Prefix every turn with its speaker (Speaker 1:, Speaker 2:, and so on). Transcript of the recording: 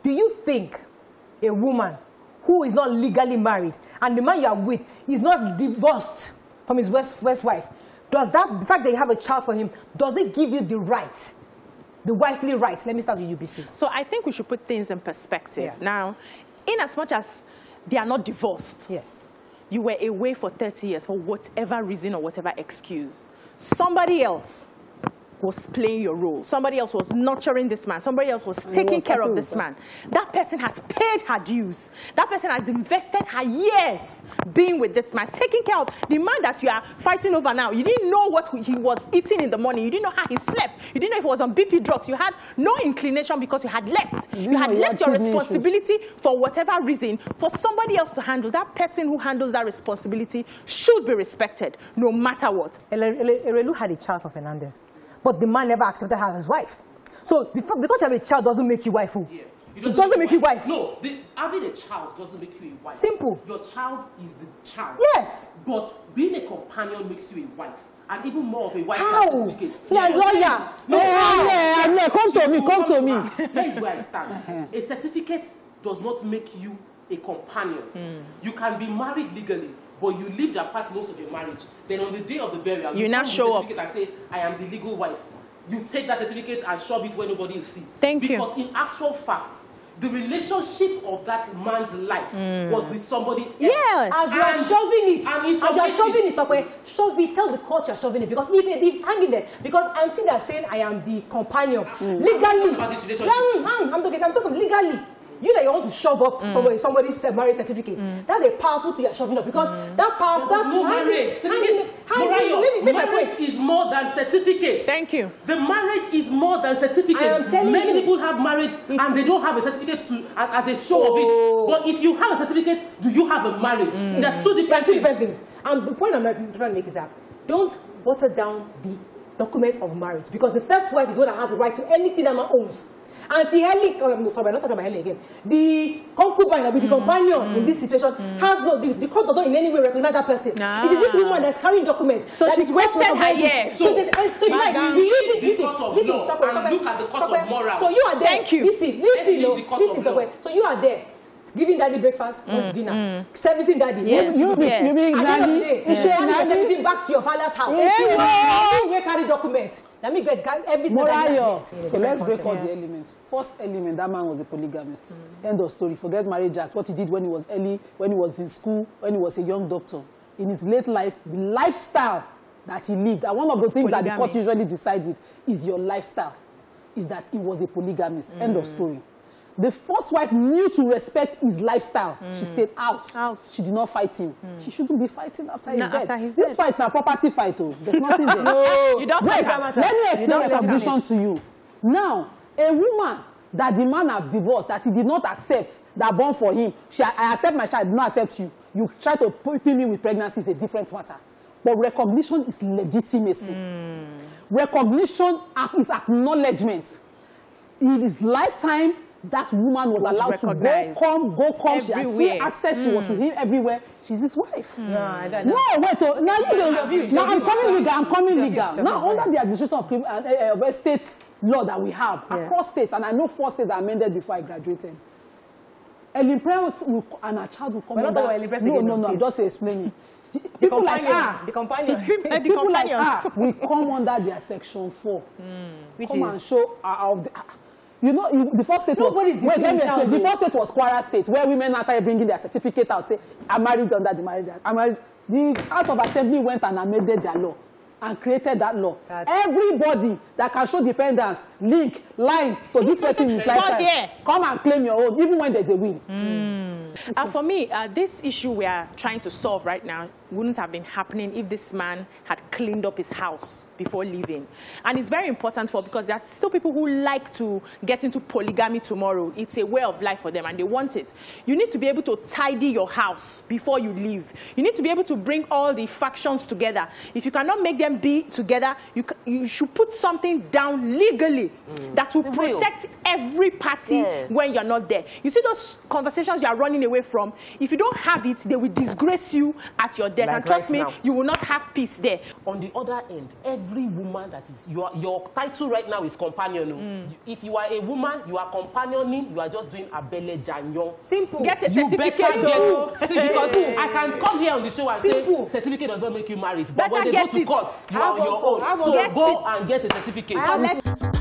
Speaker 1: Do you think a woman who is not legally married and the man you are with is not divorced from his first wife, does that, the fact that you have a child for him, does it give you the right, the wifely right? Let me start with UBC.
Speaker 2: So I think we should put things in perspective. Yeah. Now, in as much as they are not divorced,
Speaker 1: yes,
Speaker 2: you were away for 30 years for whatever reason or whatever excuse. Somebody else was playing your role. Somebody else was nurturing this man. Somebody else was taking care of this man. That person has paid her dues. That person has invested her years being with this man, taking care of the man that you are fighting over now. You didn't know what he was eating in the morning. You didn't know how he slept. You didn't know if he was on BP drugs. You had no inclination because you had left. You had left your responsibility for whatever reason for somebody else to handle. That person who handles that responsibility should be respected, no matter what.
Speaker 1: Erelu had a child for Fernandez, but the man never accepted her as his wife. So because you have a child doesn't make you wife. Yeah. It doesn't make you wife.
Speaker 3: No, having a child doesn't make you a wife.
Speaker 1: Simple.
Speaker 3: Your child is the child.
Speaker 1: Yes.
Speaker 3: But being a companion makes you a wife. And even more of a wife.
Speaker 1: How? Yeah, lawyer.
Speaker 4: No, come to me.
Speaker 3: Here is where I stand. A certificate does not make you a companion. You can be married legally, but you lived apart most of your marriage. Then on the day of the burial,
Speaker 2: you now show up
Speaker 3: and say, I am the legal wife. You take that certificate and shove it where nobody will see.
Speaker 2: Thank you.
Speaker 3: Because in actual fact, the relationship of that man's life was with somebody else.
Speaker 2: Yes.
Speaker 1: As you are shoving it, shove it, tell the court you're shoving it. Because if hang it there, because until they're saying I am the companion, legally, I'm talking legally. You that you want to shove up somebody's marriage certificate. That's a powerful thing you're shoving up because that power. That's
Speaker 3: no marriage. Marriage is more than certificates.
Speaker 2: Thank you.
Speaker 3: The marriage is more than certificates. Many people have marriage and they don't have a certificate as a show of it. But if you have a certificate, do you have a marriage? There are two different things.
Speaker 1: And the point I'm trying to make is that don't water down the document of marriage because the first wife is one that has the right to anything that man owns. Helen, I'm not talking about Helen again. The concubine, the companion in this situation has no, the court does not in any way recognize that person. It is this woman that's carrying documents.
Speaker 2: So she's wasted her years.
Speaker 3: So look at the court of morals.
Speaker 1: So you are there.
Speaker 2: Thank you.
Speaker 1: Listen. So you are there. Giving daddy breakfast, dinner, servicing daddy.
Speaker 4: Yes. You mean daddy?
Speaker 1: Servicing back to your father's house. You carry documents. Let me get everything.
Speaker 4: So let's break all the elements. First element, that man was a polygamist. End of story. Forget marriage act. What he did when he was early, when he was in school, when he was a young doctor. In his late life, the lifestyle that he lived, and one of the things that the court usually decide with is your lifestyle, is that he was a polygamist. End of story. The first wife knew to respect his lifestyle. She stayed out. She did not fight him. She shouldn't be fighting after his death. This fight's a property fight. There's nothing there.
Speaker 2: No, you don't.
Speaker 4: Wait, let me explain the submission to you. Now, a woman that the man have divorced, that he did not accept, that born for him, I accept my child, I did not accept you. You try to pin me with pregnancy is a different matter. But recognition is legitimacy. Recognition is acknowledgement. In his lifetime, that woman was allowed to go come. She had free access. She was with him everywhere. She's his wife.
Speaker 1: No, I don't know.
Speaker 4: No, wait. Now I'm coming legal. Now under the administration of states law that we have across states, and I know 4 states that amended before I graduated. Helen Prest and her child will come under. No. I'm just explaining. People like we come under their section 4, which come and show of the. You know, the first state was the first state was Kwara State, where women started bringing their certificate out, say, I'm married under the marriage. I'm married. The House of Assembly went and amended their law and created that law. Everybody that can show dependence, link, line to this person in his lifetime, come and claim your own, even when there's a will.
Speaker 2: For me, this issue we are trying to solve right now wouldn't have been happening if this man had cleaned up his house before leaving. And it's very important because there are still people who like to get into polygamy tomorrow. It's a way of life for them and they want it. You need to be able to tidy your house before you leave. You need to be able to bring all the factions together. If you cannot make them be together, you should put something down legally that will protect every party when you're not there. You see those conversations you are running running away from. If you don't have it, they will disgrace you at your death.
Speaker 5: Like
Speaker 2: and trust me,
Speaker 5: now,
Speaker 2: you will not have peace there.
Speaker 5: On the other end, every woman that is, your title right now is companion. If you are a woman, you are companioning, you are just doing abele janyo.
Speaker 1: Simple.
Speaker 2: Get a
Speaker 5: You
Speaker 2: certificate.
Speaker 5: better get, see, because I can come here on the show and say certificate does not make you married. But when they go to court, you are on your own. So go and get a certificate.